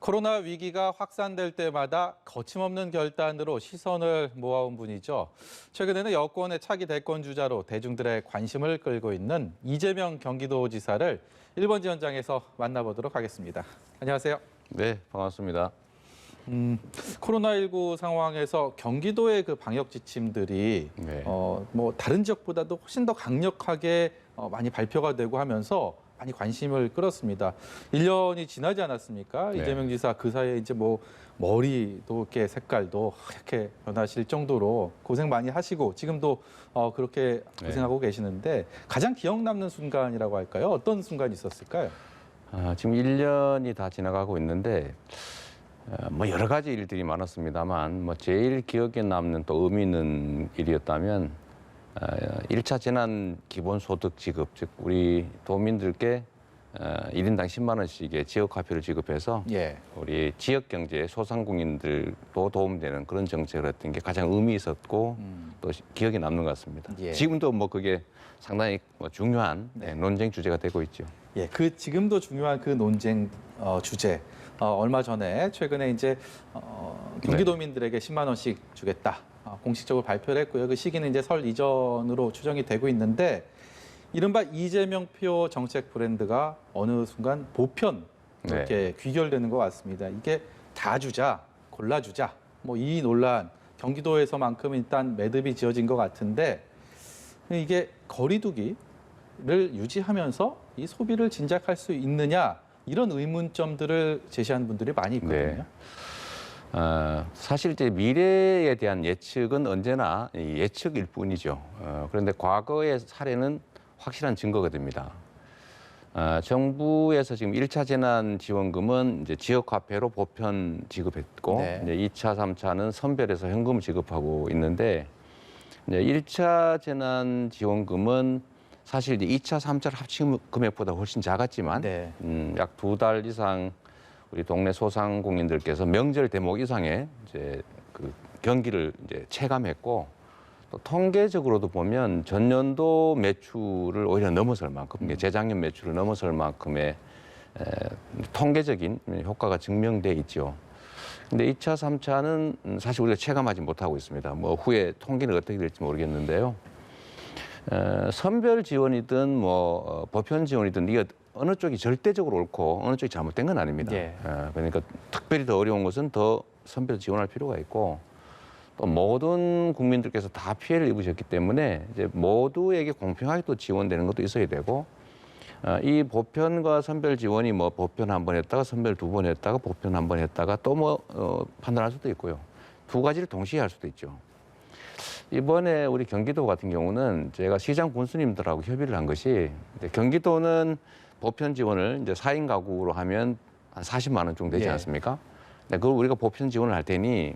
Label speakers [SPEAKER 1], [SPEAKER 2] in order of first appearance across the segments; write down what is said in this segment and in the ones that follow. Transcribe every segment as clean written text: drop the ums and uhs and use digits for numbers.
[SPEAKER 1] 코로나 위기가 확산될 때마다 거침없는 결단으로 시선을 모아온 분이죠. 최근에는 여권의 차기 대권 주자로 대중들의 관심을 끌고 있는 이재명 경기도지사를 1번 지원장에서 만나보도록 하겠습니다. 안녕하세요.
[SPEAKER 2] 네, 반갑습니다.
[SPEAKER 1] 코로나19 상황에서 경기도의 그 방역 지침들이
[SPEAKER 2] 네.
[SPEAKER 1] 뭐 다른 지역보다도 훨씬 더 강력하게 많이 발표가 되고 하면서 많이 관심을 끌었습니다. 1년이 지나지 않았습니까?
[SPEAKER 2] 네.
[SPEAKER 1] 이재명 지사 그 사이에 이제 뭐 머리도 이렇게 색깔도 하얗게 변하실 정도로 고생 많이 하시고 지금도 그렇게 고생하고 계시는데 가장 기억 남는 순간이라고 할까요? 어떤 순간이 있었을까요?
[SPEAKER 2] 지금 1년이 다 지나가고 있는데 뭐 여러 가지 일들이 많았습니다만 뭐 제일 기억에 남는 또 의미 있는 일이었다면 1차 재난 기본소득 지급, 즉 우리 도민들께 1인당 10만 원씩의 지역화표를 지급해서 우리 지역 경제 소상공인들도 도움되는 그런 정책을 했던 게 가장 의미 있었고 또 기억에 남는 것 같습니다. 지금도 뭐 그게 상당히 중요한 논쟁 주제가 되고 있죠.
[SPEAKER 1] 그 지금도 중요한 그 논쟁 주제. 얼마 전에 최근에 이제 경기도민들에게 10만 원씩 주겠다. 공식적으로 발표를 했고요. 그 시기는 이제 설 이전으로 추정이 되고 있는데 이른바 이재명표 정책 브랜드가 어느 순간 보편 이렇게 귀결되는 것 같습니다. 이게 다 주자, 골라주자. 뭐 이 논란 경기도에서만큼 일단 매듭이 지어진 것 같은데 이게 거리두기를 유지하면서 이 소비를 진작할 수 있느냐 이런 의문점들을 제시하는 분들이 많이 있거든요.
[SPEAKER 2] 사실 이제 미래에 대한 예측은 언제나 예측일 뿐이죠. 그런데 과거의 사례는 확실한 증거가 됩니다. 정부에서 지금 1차 재난지원금은 이제 지역화폐로 보편 지급했고, 이제 2차, 3차는 선별해서 현금을 지급하고 있는데, 이제 1차 재난지원금은 사실 이제 2차, 3차를 합친 금액보다 훨씬 작았지만, 약 2달 이상 우리 동네 소상공인들께서 명절 대목 이상의 이제 그 경기를 이제 체감했고 또 통계적으로도 보면 전년도 매출을 오히려 넘어설 만큼 재작년 매출을 넘어설 만큼의 통계적인 효과가 증명돼 있죠. 근데 2차, 3차는 사실 우리가 체감하지 못하고 있습니다. 뭐 후에 통계는 어떻게 될지 모르겠는데요. 선별 지원이든 뭐 보편 지원이든 이게 어느 쪽이 절대적으로 옳고 어느 쪽이 잘못된 건 아닙니다. 그러니까 특별히 더 어려운 것은 더 선별 지원할 필요가 있고 또 모든 국민들께서 다 피해를 입으셨기 때문에 이제 모두에게 공평하게 또 지원되는 것도 있어야 되고 이 보편과 선별 지원이 뭐 보편 한 번 했다가 선별 2번 했다가 보편 한 번 했다가 또 뭐 판단할 수도 있고요. 두 가지를 동시에 할 수도 있죠. 이번에 우리 경기도 같은 경우는 제가 시장 군수님들하고 협의를 한 것이 경기도는 보편 지원을 이제 4인 가구로 하면 한 40만 원 정도 되지 않습니까? 그걸 우리가 보편 지원을 할 테니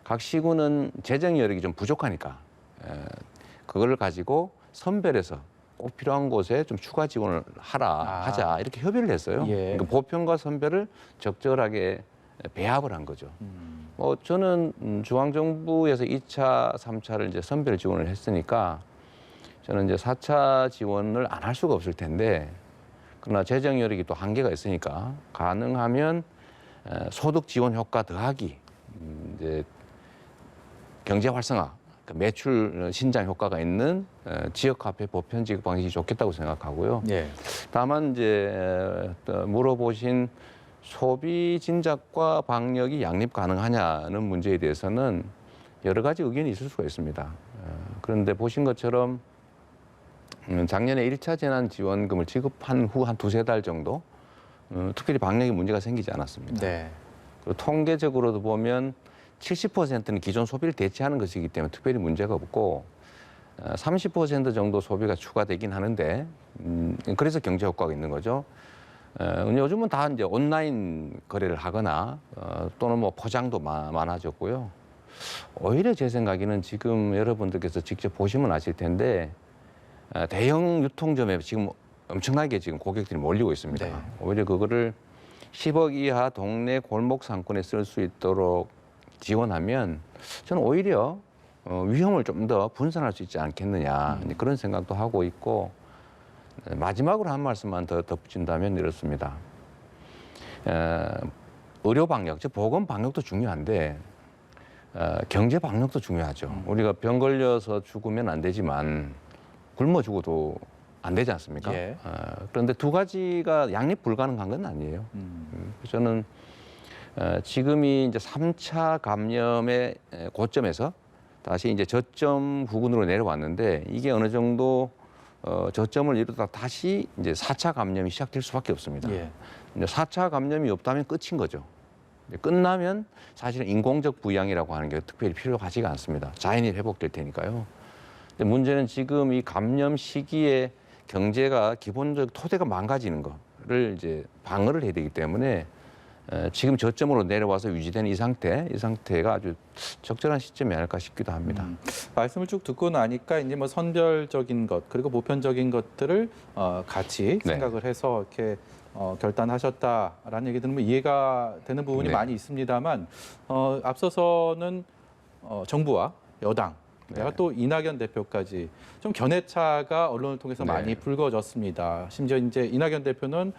[SPEAKER 2] 각 시군은 재정 여력이 좀 부족하니까 그걸 가지고 선별해서 꼭 필요한 곳에 좀 추가 지원을 하자 이렇게 협의를 했어요. 그러니까 보편과 선별을 적절하게 배합을 한 거죠. 저는 중앙정부에서 2차, 3차를 이제 선별 지원을 했으니까 저는 이제 4차 지원을 안 할 수가 없을 텐데 그러나 재정 여력이 또 한계가 있으니까 가능하면 소득 지원 효과 더하기 이제 경제 활성화, 그러니까 매출 신장 효과가 있는 지역화폐 보편 지급 방식이 좋겠다고 생각하고요. 다만 이제 물어보신 소비 진작과 방역이 양립 가능하냐는 문제에 대해서는 여러 가지 의견이 있을 수가 있습니다. 그런데 보신 것처럼 작년에 1차 재난지원금을 지급한 후 한 2-3달 정도 특별히 방역에 문제가 생기지 않았습니다. 그리고 통계적으로도 보면 70%는 기존 소비를 대체하는 것이기 때문에 특별히 문제가 없고 30% 정도 소비가 추가되긴 하는데 그래서 경제 효과가 있는 거죠. 요즘은 다 이제 온라인 거래를 하거나 또는 뭐 포장도 많아졌고요. 오히려 제 생각에는 지금 여러분들께서 직접 보시면 아실 텐데 대형 유통점에 지금 엄청나게 지금 고객들이 몰리고 있습니다. 오히려 그거를 10억 이하 동네 골목 상권에 쓸 수 있도록 지원하면 저는 오히려 위험을 좀 더 분산할 수 있지 않겠느냐 그런 생각도 하고 있고 마지막으로 한 말씀만 더 덧붙인다면 이렇습니다. 의료 방역, 즉 보건 방역도 중요한데 경제 방역도 중요하죠. 우리가 병 걸려서 죽으면 안 되지만 굶어 죽어도 안 되지 않습니까?
[SPEAKER 1] 예.
[SPEAKER 2] 그런데 두 가지가 양립 불가능한 건 아니에요. 그래서 저는 지금이 이제 3차 감염의 고점에서 다시 이제 저점 부근으로 내려왔는데 이게 어느 정도 저점을 이루다 다시 이제 4차 감염이 시작될 수밖에 없습니다.
[SPEAKER 1] 예.
[SPEAKER 2] 이제 4차 감염이 없다면 끝인 거죠. 끝나면 사실은 인공적 부양이라고 하는 게 특별히 필요하지가 않습니다. 자연히 회복될 테니까요. 근데 문제는 지금 이 감염 시기에 경제가 기본적 토대가 망가지는 거를 이제 방어를 해야 되기 때문에 지금 저점으로 내려와서 유지된 이 상태가 아주 적절한 시점이 아닐까 싶기도 합니다.
[SPEAKER 1] 말씀을 쭉 듣고 나니까 이제 뭐 선별적인 것 그리고 보편적인 것들을 같이
[SPEAKER 2] 네.
[SPEAKER 1] 생각을 해서 이렇게 결단하셨다라는 얘기 들으면 이해가 되는 부분이
[SPEAKER 2] 네.
[SPEAKER 1] 많이 있습니다만 앞서서는 정부와 여당 내가
[SPEAKER 2] 네.
[SPEAKER 1] 또 이낙연 대표까지 좀 견해차가 언론을 통해서
[SPEAKER 2] 네.
[SPEAKER 1] 많이 불거졌습니다. 심지어 이제 이낙연 대표는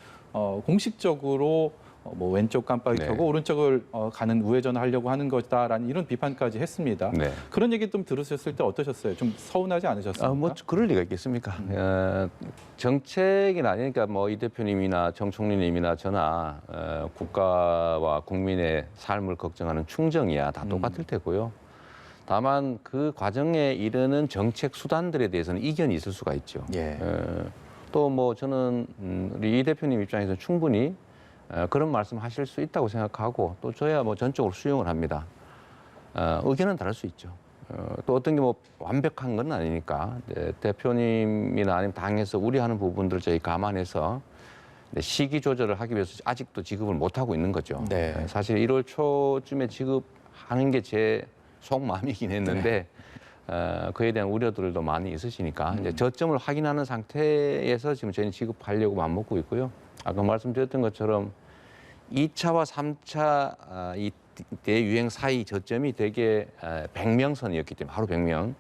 [SPEAKER 1] 공식적으로 뭐 왼쪽 깜빡이
[SPEAKER 2] 네.
[SPEAKER 1] 켜고 오른쪽을 가는 우회전을 하려고 하는 것이다라는 이런 비판까지 했습니다.
[SPEAKER 2] 네.
[SPEAKER 1] 그런 얘기 좀 들으셨을 때 어떠셨어요? 좀 서운하지 않으셨습니까?
[SPEAKER 2] 뭐 그럴 리가 있겠습니까? 정책이나 그러니까 뭐 이 대표님이나 정 총리님이나 저나 국가와 국민의 삶을 걱정하는 충정이야 다 똑같을 테고요. 다만 그 과정에 이르는 정책 수단들에 대해서는 이견이 있을 수가 있죠.
[SPEAKER 1] 예.
[SPEAKER 2] 또 뭐 저는 우리 이 대표님 입장에서 충분히 그런 말씀하실 수 있다고 생각하고 또 저야 뭐 전적으로 수용을 합니다. 의견은 다를 수 있죠. 또 어떤 게 뭐 완벽한 건 아니니까 대표님이나 아니면 당에서 우려하는 부분들 저희 감안해서 시기 조절을 하기 위해서 아직도 지급을 못 하고 있는 거죠.
[SPEAKER 1] 네.
[SPEAKER 2] 사실 1월 초쯤에 지급하는 게 제 속마음이긴 했는데 그에 대한 우려들도 많이 있으시니까 이제 저점을 확인하는 상태에서 지금 저희는 지급하려고 마음먹고 있고요. 아까 말씀드렸던 것처럼 2차와 3차 이 대유행 사이 저점이 대개 100명 선이었기 때문에 하루 100명.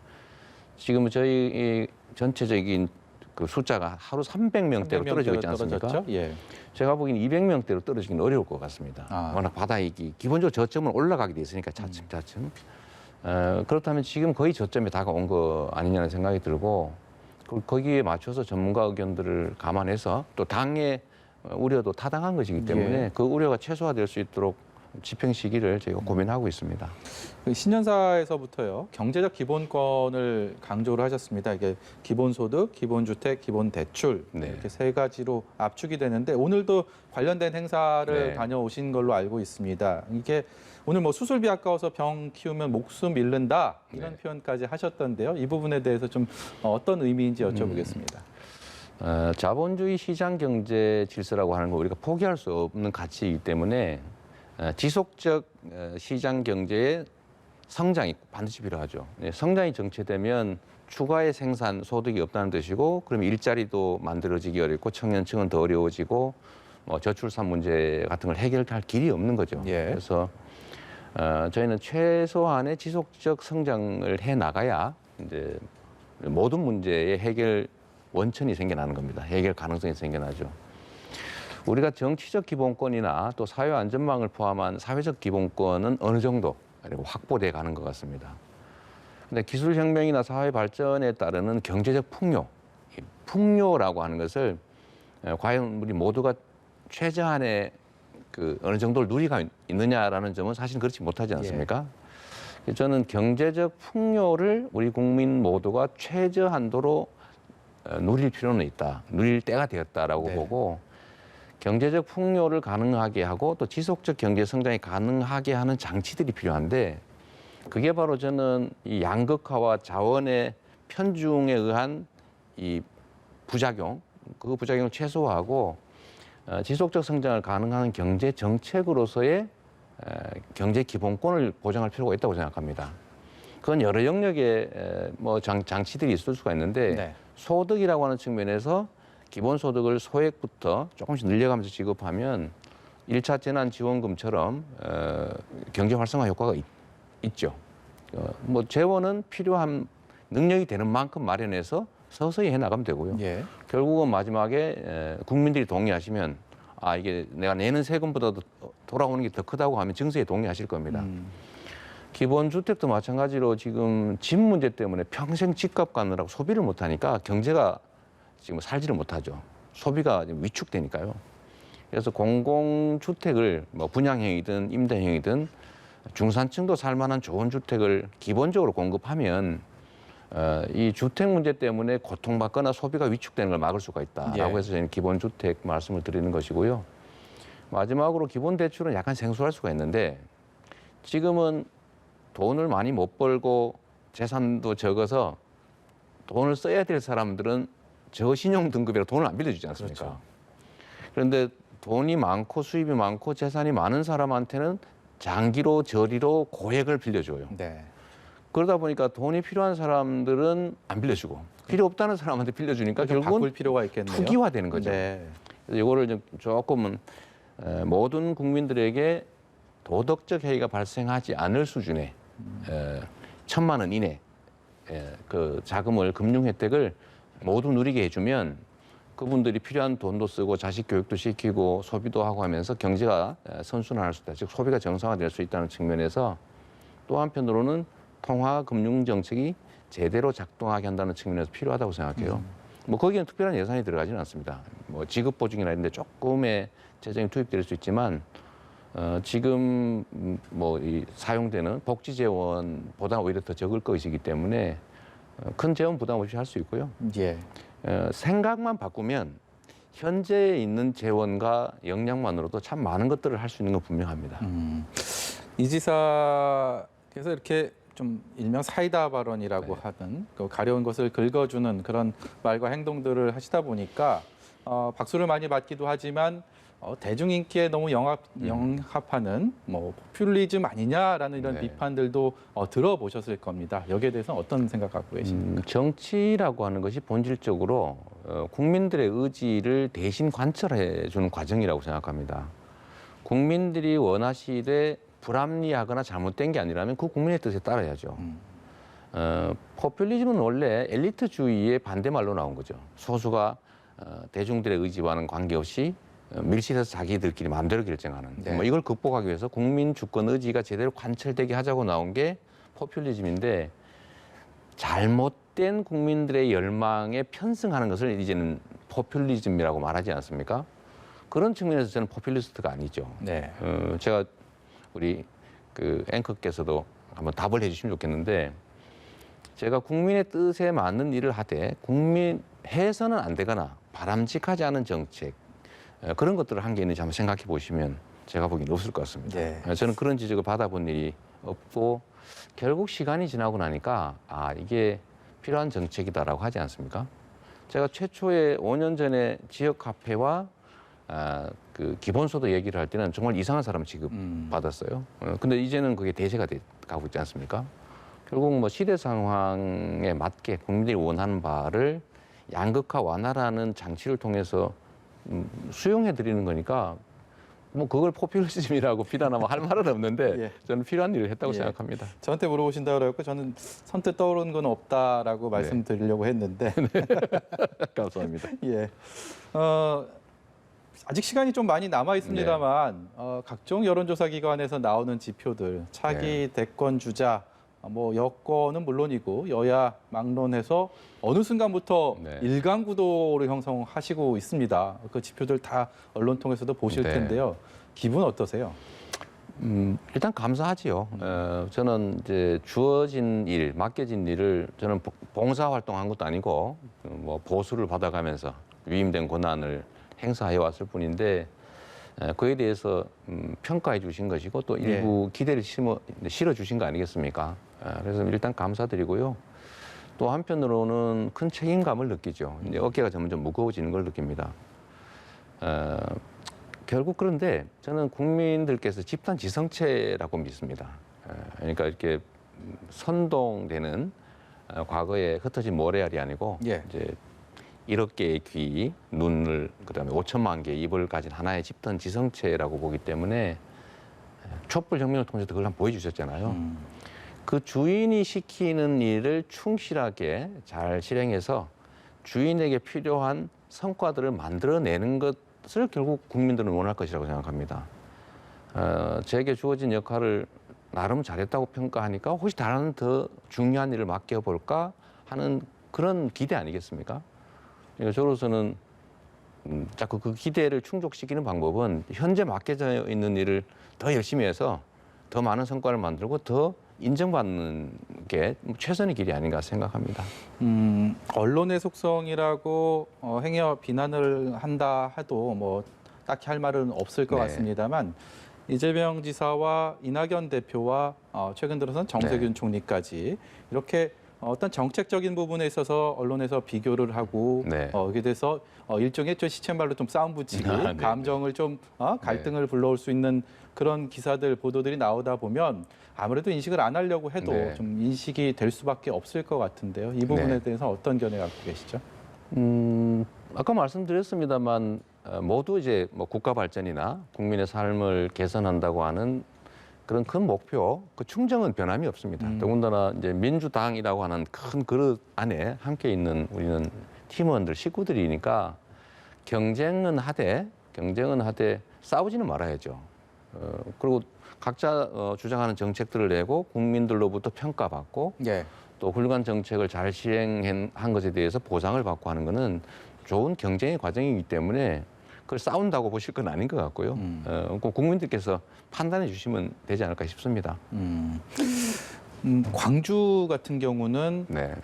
[SPEAKER 2] 지금 저희 이 전체적인 그 숫자가 하루 300명대로 떨어지고 있지 않습니까?
[SPEAKER 1] 떨어졌죠? 예.
[SPEAKER 2] 제가 보기엔 200명대로 떨어지기는 어려울 것 같습니다.
[SPEAKER 1] 아.
[SPEAKER 2] 워낙 바닥이 기본적으로 저점은 올라가게 돼 있으니까 차츰차츰. 그렇다면 지금 거의 저점에 다가온 거 아니냐는 생각이 들고 거기에 맞춰서 전문가 의견들을 감안해서 또 당의 우려도 타당한 것이기 때문에
[SPEAKER 1] 예.
[SPEAKER 2] 그 우려가 최소화될 수 있도록 집행 시기를 저희가 고민하고 있습니다.
[SPEAKER 1] 그 신년사에서부터요 경제적 기본권을 강조를 하셨습니다. 이게 기본소득, 기본주택, 기본대출
[SPEAKER 2] 네.
[SPEAKER 1] 이렇게 세 가지로 압축이 되는데 오늘도 관련된 행사를
[SPEAKER 2] 네.
[SPEAKER 1] 다녀오신 걸로 알고 있습니다. 이게 오늘 뭐 수술비 아까워서 병 키우면 목숨 잃는다 이런
[SPEAKER 2] 네.
[SPEAKER 1] 표현까지 하셨던데요. 이 부분에 대해서 좀 어떤 의미인지 여쭤보겠습니다.
[SPEAKER 2] 자본주의 시장 경제 질서라고 하는 거 우리가 포기할 수 없는 가치이기 때문에 지속적 시장 경제의 성장이 반드시 필요하죠. 성장이 정체되면 추가의 생산 소득이 없다는 뜻이고, 그럼 일자리도 만들어지기 어렵고 청년층은 더 어려워지고, 뭐 저출산 문제 같은 걸 해결할 길이 없는 거죠.
[SPEAKER 1] 예.
[SPEAKER 2] 그래서 저희는 최소한의 지속적 성장을 해 나가야 이제 모든 문제의 해결 원천이 생겨나는 겁니다. 해결 가능성이 생겨나죠. 우리가 정치적 기본권이나 또 사회 안전망을 포함한 사회적 기본권은 어느 정도 확보돼 가는 것 같습니다. 근데 기술 혁명이나 사회 발전에 따르는 경제적 풍요, 이 풍요라고 하는 것을 과연 우리 모두가 최저한의 그 어느 정도를 누리가 있느냐라는 점은 사실 그렇지 못하지 않습니까? 저는 경제적 풍요를 우리 국민 모두가 최저한도로 누릴 필요는 있다. 누릴 때가 되었다라고
[SPEAKER 1] 네.
[SPEAKER 2] 보고 경제적 풍요를 가능하게 하고 또 지속적 경제 성장이 가능하게 하는 장치들이 필요한데 그게 바로 저는 이 양극화와 자원의 편중에 의한 이 부작용, 그 부작용을 최소화하고 지속적 성장을 가능한 경제 정책으로서의 경제 기본권을 보장할 필요가 있다고 생각합니다. 그건 여러 영역의 뭐 장치들이 있을 수가 있는데
[SPEAKER 1] 네.
[SPEAKER 2] 소득이라고 하는 측면에서 기본소득을 소액부터 조금씩 늘려가면서 지급하면 1차 재난지원금처럼 경제 활성화 효과가 있죠. 뭐 재원은 필요한 능력이 되는 만큼 마련해서 서서히 해나가면 되고요.
[SPEAKER 1] 예.
[SPEAKER 2] 결국은 마지막에 국민들이 동의하시면 이게 내가 내는 세금보다도 돌아오는 게 더 크다고 하면 증세에 동의하실 겁니다. 기본주택도 마찬가지로 지금 집 문제 때문에 평생 집값 가느라고 소비를 못하니까 경제가 지금 살지를 못하죠. 소비가 위축되니까요. 그래서 공공주택을 뭐 분양형이든 임대형이든 중산층도 살만한 좋은 주택을 기본적으로 공급하면 이 주택 문제 때문에 고통받거나 소비가 위축되는 걸 막을 수가 있다라고
[SPEAKER 1] 예.
[SPEAKER 2] 해서 저희는 기본주택 말씀을 드리는 것이고요. 마지막으로 기본대출은 약간 생소할 수가 있는데 지금은 돈을 많이 못 벌고 재산도 적어서 돈을 써야 될 사람들은 저신용 등급이라 돈을 안 빌려주지 않습니까?
[SPEAKER 1] 그렇죠.
[SPEAKER 2] 그런데 돈이 많고 수입이 많고 재산이 많은 사람한테는 장기로 저리로 고액을 빌려줘요.
[SPEAKER 1] 네.
[SPEAKER 2] 그러다 보니까 돈이 필요한 사람들은 안 빌려주고 필요 없다는 사람한테 빌려주니까
[SPEAKER 1] 그렇게
[SPEAKER 2] 결국은
[SPEAKER 1] 바꿀 필요가 있겠네요.
[SPEAKER 2] 투기화되는 거죠.
[SPEAKER 1] 네.
[SPEAKER 2] 그래서 이거를 좀 조금은 모든 국민들에게 도덕적 해이가 발생하지 않을 수준의 1,000만 원 이내 그 자금을 금융 혜택을 모두 누리게 해주면 그분들이 필요한 돈도 쓰고 자식 교육도 시키고 소비도 하고 하면서 경제가 선순환할 수 있다. 즉 소비가 정상화될 수 있다는 측면에서 또 한편으로는 통화 금융 정책이 제대로 작동하게 한다는 측면에서 필요하다고 생각해요. 뭐 거기에는 특별한 예산이 들어가지는 않습니다. 뭐 지급 보증이나 이런 데 조금의 재정이 투입될 수 있지만 지금 뭐 이 사용되는 복지 재원보다 오히려 더 적을 것이기 때문에 큰 재원 부담 없이 할 수 있고요.
[SPEAKER 1] 예.
[SPEAKER 2] 생각만 바꾸면 현재 있는 재원과 역량만으로도 참 많은 것들을 할 수 있는 건 분명합니다.
[SPEAKER 1] 이 지사께서 이렇게 좀 일명 사이다 발언이라고
[SPEAKER 2] 네.
[SPEAKER 1] 하는 그 가려운 것을 긁어주는 그런 말과 행동들을 하시다 보니까 박수를 많이 받기도 하지만 대중 인기에 너무 영합하는 뭐 포퓰리즘 아니냐라는 이런
[SPEAKER 2] 네.
[SPEAKER 1] 비판들도 들어보셨을 겁니다. 여기에 대해서는 어떤 생각 갖고 계십니까?
[SPEAKER 2] 정치라고 하는 것이 본질적으로 국민들의 의지를 대신 관철해 주는 과정이라고 생각합니다. 국민들이 원하시되 불합리하거나 잘못된 게 아니라면 그 국민의 뜻에 따라야죠. 포퓰리즘은 원래 엘리트주의의 반대말로 나온 거죠. 소수가 대중들의 의지와는 관계없이 밀실에서 자기들끼리 마음대로 결정하는.
[SPEAKER 1] 네.
[SPEAKER 2] 뭐 이걸 극복하기 위해서 국민 주권 의지가 제대로 관철되게 하자고 나온 게 포퓰리즘인데 잘못된 국민들의 열망에 편승하는 것을 이제는 포퓰리즘이라고 말하지 않습니까? 그런 측면에서 저는 포퓰리스트가 아니죠.
[SPEAKER 1] 네.
[SPEAKER 2] 제가 우리 그 앵커께서도 한번 답을 해주시면 좋겠는데 제가 국민의 뜻에 맞는 일을 하되 국민 해서는 안 되거나 바람직하지 않은 정책 그런 것들을 한 게 있는지 한번 생각해 보시면 제가 보기엔 없을 것 같습니다.
[SPEAKER 1] 네.
[SPEAKER 2] 저는 그런 지적을 받아본 일이 없고 결국 시간이 지나고 나니까 이게 필요한 정책이다라고 하지 않습니까? 제가 최초에 5년 전에 지역 카페와 그 기본소득 얘기를 할 때는 정말 이상한 사람 취급 받았어요. 근데 이제는 그게 대세가 가고 있지 않습니까? 결국 뭐 시대 상황에 맞게 국민들이 원하는 바를 양극화 완화라는 장치를 통해서 수용해 드리는 거니까 뭐 그걸 포퓰리즘이라고 비난하면 할 말은 없는데
[SPEAKER 1] 예.
[SPEAKER 2] 저는 필요한 일을 했다고
[SPEAKER 1] 예.
[SPEAKER 2] 생각합니다.
[SPEAKER 1] 저한테 물어보신다고 그래갖고 저는 선뜻 떠오르는 건 없다라고 말씀드리려고 했는데
[SPEAKER 2] 감사합니다.
[SPEAKER 1] 예. 아직 시간이 좀 많이 남아 있습니다만 각종 여론조사 기관에서 나오는 지표들 차기 대권 주자 뭐 여권은 물론이고 여야 막론해서 어느 순간부터
[SPEAKER 2] 네.
[SPEAKER 1] 일강구도를 형성하시고 있습니다. 그 지표들 다 언론 통해서도 보실
[SPEAKER 2] 네.
[SPEAKER 1] 텐데요. 기분 어떠세요?
[SPEAKER 2] 일단 감사하지요. 저는 이제 주어진 일, 맡겨진 일을 저는 봉사 활동한 것도 아니고 뭐 보수를 받아가면서 위임된 권한을 행사해 왔을 뿐인데 그에 대해서 평가해 주신 것이고 또 일부 기대를 실어 주신 거 아니겠습니까? 그래서 일단 감사드리고요. 또 한편으로는 큰 책임감을 느끼죠. 이제 어깨가 점점 무거워지는 걸 느낍니다. 결국 그런데 저는 국민들께서 집단 지성체라고 믿습니다. 그러니까 이렇게 선동되는 과거에 흩어진 모래알이 아니고
[SPEAKER 1] 예.
[SPEAKER 2] 이제 1억 개의 귀, 눈을 그다음에 5천만 개의 입을 가진 하나의 집단 지성체라고 보기 때문에 촛불 혁명을 통해서 그걸 한번 보여주셨잖아요. 그 주인이 시키는 일을 충실하게 잘 실행해서 주인에게 필요한 성과들을 만들어내는 것을 결국 국민들은 원할 것이라고 생각합니다. 제게 주어진 역할을 나름 잘했다고 평가하니까 혹시 다른 더 중요한 일을 맡겨볼까 하는 그런 기대 아니겠습니까? 그러니까 저로서는 자꾸 그 기대를 충족시키는 방법은 현재 맡겨져 있는 일을 더 열심히 해서 더 많은 성과를 만들고 더 인정받는 게 최선의 길이 아닌가 생각합니다.
[SPEAKER 1] 언론의 속성이라고 행여 비난을 한다 해도 뭐 딱히 할 말은 없을 것
[SPEAKER 2] 네.
[SPEAKER 1] 같습니다만 이재명 지사와 이낙연 대표와 최근 들어선 정세균
[SPEAKER 2] 네.
[SPEAKER 1] 총리까지 이렇게 어떤 정책적인 부분에 있어서 언론에서 비교를 하고
[SPEAKER 2] 네.
[SPEAKER 1] 이게 돼서 일종의 좀 시쳇말로 좀 싸움 붙이기,
[SPEAKER 2] 네,
[SPEAKER 1] 감정을 좀 갈등을 불러올 수 있는 그런 기사들 보도들이 나오다 보면 아무래도 인식을 안 하려고 해도
[SPEAKER 2] 네.
[SPEAKER 1] 좀 인식이 될 수밖에 없을 것 같은데요. 이 부분에
[SPEAKER 2] 네.
[SPEAKER 1] 대해서 어떤 견해 갖고 계시죠?
[SPEAKER 2] 아까 말씀드렸습니다만 모두 이제 뭐 국가 발전이나 국민의 삶을 개선한다고 하는 그런 큰 목표, 그 충정은 변함이 없습니다. 더군다나 이제 민주당이라고 하는 큰 그릇 안에 함께 있는 우리는 팀원들, 식구들이니까 경쟁은 하되 싸우지는 말아야죠. 그리고 각자 주장하는 정책들을 내고 국민들로부터 평가받고
[SPEAKER 1] 예.
[SPEAKER 2] 또 훌륭한 정책을 잘 시행한 것에 대해서 보상을 받고 하는 것은 좋은 경쟁의 과정이기 때문에 그걸 싸운다고 보실 건 아닌 것 같고요. 꼭 국민들께서 판단해 주시면 되지 않을까 싶습니다.
[SPEAKER 1] 광주 같은 경우는
[SPEAKER 2] 네.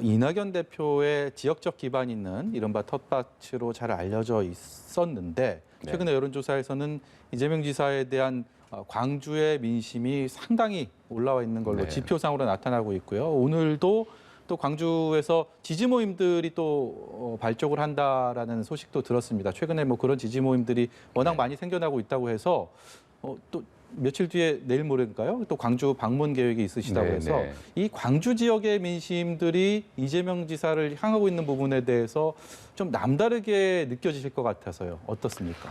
[SPEAKER 1] 이낙연 대표의 지역적 기반 있는 이른바 텃밭으로 잘 알려져 있었는데
[SPEAKER 2] 네.
[SPEAKER 1] 최근에 여론조사에서는 이재명 지사에 대한 광주의 민심이 상당히 올라와 있는 걸로
[SPEAKER 2] 네.
[SPEAKER 1] 지표상으로 나타나고 있고요. 오늘도 또 광주에서 지지 모임들이 또 발족을 한다라는 소식도 들었습니다. 최근에 뭐 그런 지지 모임들이 워낙
[SPEAKER 2] 네.
[SPEAKER 1] 많이 생겨나고 있다고 해서 또 며칠 뒤에 내일 모레인가요? 또 광주 방문 계획이 있으시다고
[SPEAKER 2] 네,
[SPEAKER 1] 해서
[SPEAKER 2] 네.
[SPEAKER 1] 이 광주 지역의 민심들이 이재명 지사를 향하고 있는 부분에 대해서 좀 남다르게 느껴지실 것 같아서요. 어떻습니까?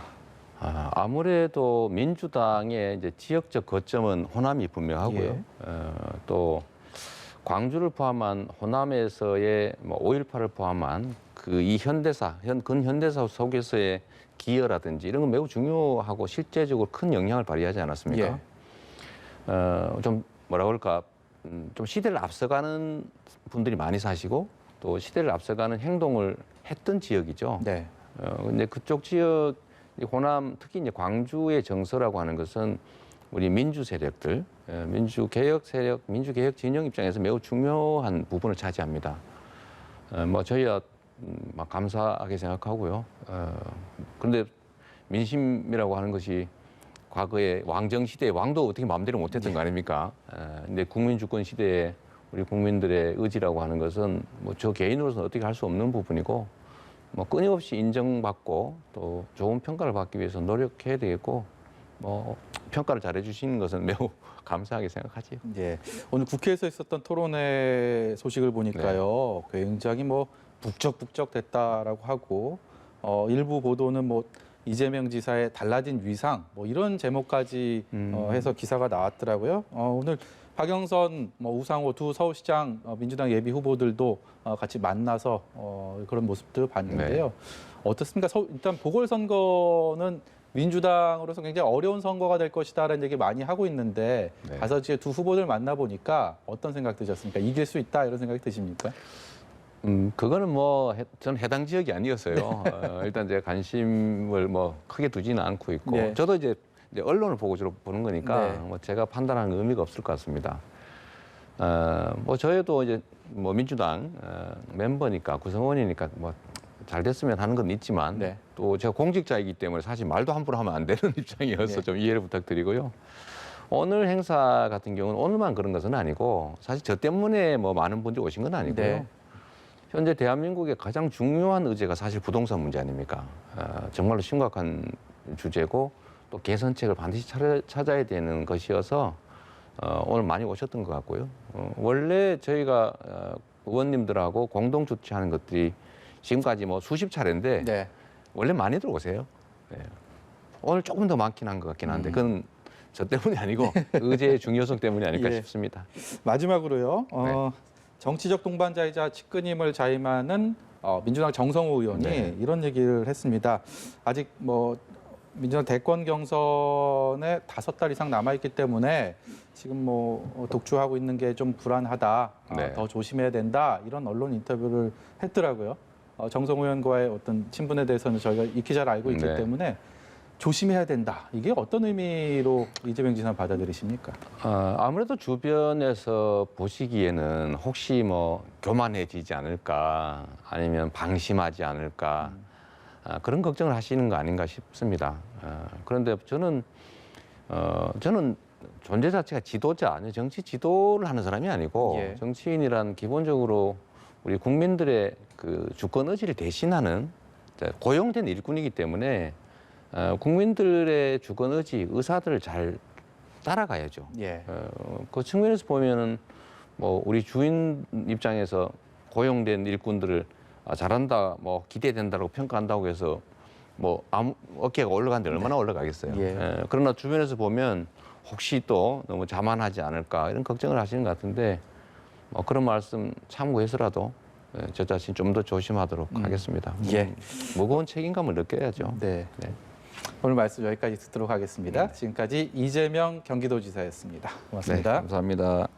[SPEAKER 2] 아무래도 민주당의 이제 지역적 거점은 호남이 분명하고요.
[SPEAKER 1] 예.
[SPEAKER 2] 또 광주를 포함한 호남에서의 뭐 5.18을 포함한 그 이 현대사, 근현대사 속에서의 기여라든지 이런 건 매우 중요하고 실제적으로 큰 영향을 발휘하지 않았습니까? 좀 뭐라 그럴까, 좀 시대를 앞서가는 분들이 많이 사시고 또 시대를 앞서가는 행동을 했던 지역이죠.
[SPEAKER 1] 네.
[SPEAKER 2] 근데 그쪽 지역 호남 특히 이제 광주의 정서라고 하는 것은 우리 민주 세력들, 민주 개혁 세력, 민주 개혁 진영 입장에서 매우 중요한 부분을 차지합니다. 뭐 저희야 막 감사하게 생각하고요. 그런데 민심이라고 하는 것이 과거에 왕정 시대에 왕도 어떻게 마음대로 못했던 거 아닙니까? 근데 국민 주권 시대에 우리 국민들의 의지라고 하는 것은 뭐 저 개인으로서는 어떻게 할 수 없는 부분이고. 뭐 끊임없이 인정받고 또 좋은 평가를 받기 위해서 노력해야 되겠고 뭐 평가를 잘해 주시는 것은 매우 감사하게 생각하지요.
[SPEAKER 1] 예. 오늘 국회에서 있었던 토론회 소식을 보니까요. 굉장히 뭐 북적북적 됐다라고 하고 일부 보도는 뭐 이재명 지사의 달라진 위상 뭐 이런 제목까지 해서 기사가 나왔더라고요. 오늘 박영선, 뭐 우상호 두 서울시장 민주당 예비 후보들도 같이 만나서 그런 모습들 봤는데요. 어떻습니까? 일단 보궐선거는 민주당으로서 굉장히 어려운 선거가 될 것이다라는 얘기 많이 하고 있는데 가서 이제 두 후보들 만나보니까 어떤 생각 드셨습니까? 이길 수 있다 이런 생각이 드십니까?
[SPEAKER 2] 그거는 뭐 저는 해당 지역이 아니었어요. 일단 제가 관심을 뭐 크게 두지는 않고 있고
[SPEAKER 1] 네.
[SPEAKER 2] 저도 이제 언론을 보고 주로 보는 거니까
[SPEAKER 1] 네.
[SPEAKER 2] 뭐 제가 판단하는 의미가 없을 것 같습니다. 뭐 저희도 이제 뭐 민주당 멤버니까 구성원이니까 뭐 잘 됐으면 하는 건 있지만
[SPEAKER 1] 네.
[SPEAKER 2] 또 제가 공직자이기 때문에 사실 말도 함부로 하면 안 되는 입장이어서
[SPEAKER 1] 네.
[SPEAKER 2] 좀 이해를 부탁드리고요. 오늘 행사 같은 경우는 오늘만 그런 것은 아니고 사실 저 때문에 뭐 많은 분들이 오신 건 아니고요.
[SPEAKER 1] 네.
[SPEAKER 2] 현재 대한민국의 가장 중요한 의제가 사실 부동산 문제 아닙니까? 정말로 심각한 주제고 또 개선책을 반드시 찾아야 되는 것이어서 오늘 많이 오셨던 것 같고요. 원래 저희가 의원님들하고 공동 주최하는 것들이 지금까지 뭐 수십 차례인데
[SPEAKER 1] 네.
[SPEAKER 2] 원래 많이들 오세요. 네. 오늘 조금 더 많긴 한 것 같긴 한데 그건 저 때문이 아니고 의제의 중요성 때문이 아닐까
[SPEAKER 1] 예.
[SPEAKER 2] 싶습니다.
[SPEAKER 1] 마지막으로요.
[SPEAKER 2] 네.
[SPEAKER 1] 정치적 동반자이자 측근임을 자임하는 민주당 정성호 의원이
[SPEAKER 2] 네.
[SPEAKER 1] 이런 얘기를 했습니다. 아직 뭐 민주당 대권 경선에 5달 이상 남아 있기 때문에 지금 뭐 독주하고 있는 게 좀 불안하다,
[SPEAKER 2] 네.
[SPEAKER 1] 더 조심해야 된다 이런 언론 인터뷰를 했더라고요. 정성호 의원과의 어떤 친분에 대해서는 저희가 익히 잘 알고 있기
[SPEAKER 2] 네.
[SPEAKER 1] 때문에 조심해야 된다. 이게 어떤 의미로 이재명 지사 받아들이십니까?
[SPEAKER 2] 아무래도 주변에서 보시기에는 혹시 뭐 교만해지지 않을까 아니면 방심하지 않을까 그런 걱정을 하시는 거 아닌가 싶습니다. 그런데 저는 존재 자체가 지도자, 정치 지도를 하는 사람이 아니고
[SPEAKER 1] 예.
[SPEAKER 2] 정치인이란 기본적으로 우리 국민들의 그 주권 의지를 대신하는 고용된 일꾼이기 때문에 국민들의 주권 의지, 의사들을 잘 따라가야죠.
[SPEAKER 1] 예.
[SPEAKER 2] 그 측면에서 보면은 뭐 우리 주인 입장에서 고용된 일꾼들을 잘한다, 뭐 기대된다고 평가한다고 해서 뭐 어깨가 올라가는데 얼마나 올라가겠어요.
[SPEAKER 1] 예.
[SPEAKER 2] 그러나 주변에서 보면 혹시 또 너무 자만하지 않을까 이런 걱정을 하시는 것 같은데 그런 말씀 참고해서라도 저 자신 좀 더 조심하도록 하겠습니다.
[SPEAKER 1] 예.
[SPEAKER 2] 무거운 책임감을 느껴야죠.
[SPEAKER 1] 네.
[SPEAKER 2] 네.
[SPEAKER 1] 오늘 말씀 여기까지 듣도록 하겠습니다. 지금까지 이재명 경기도지사였습니다. 고맙습니다.
[SPEAKER 2] 네, 감사합니다.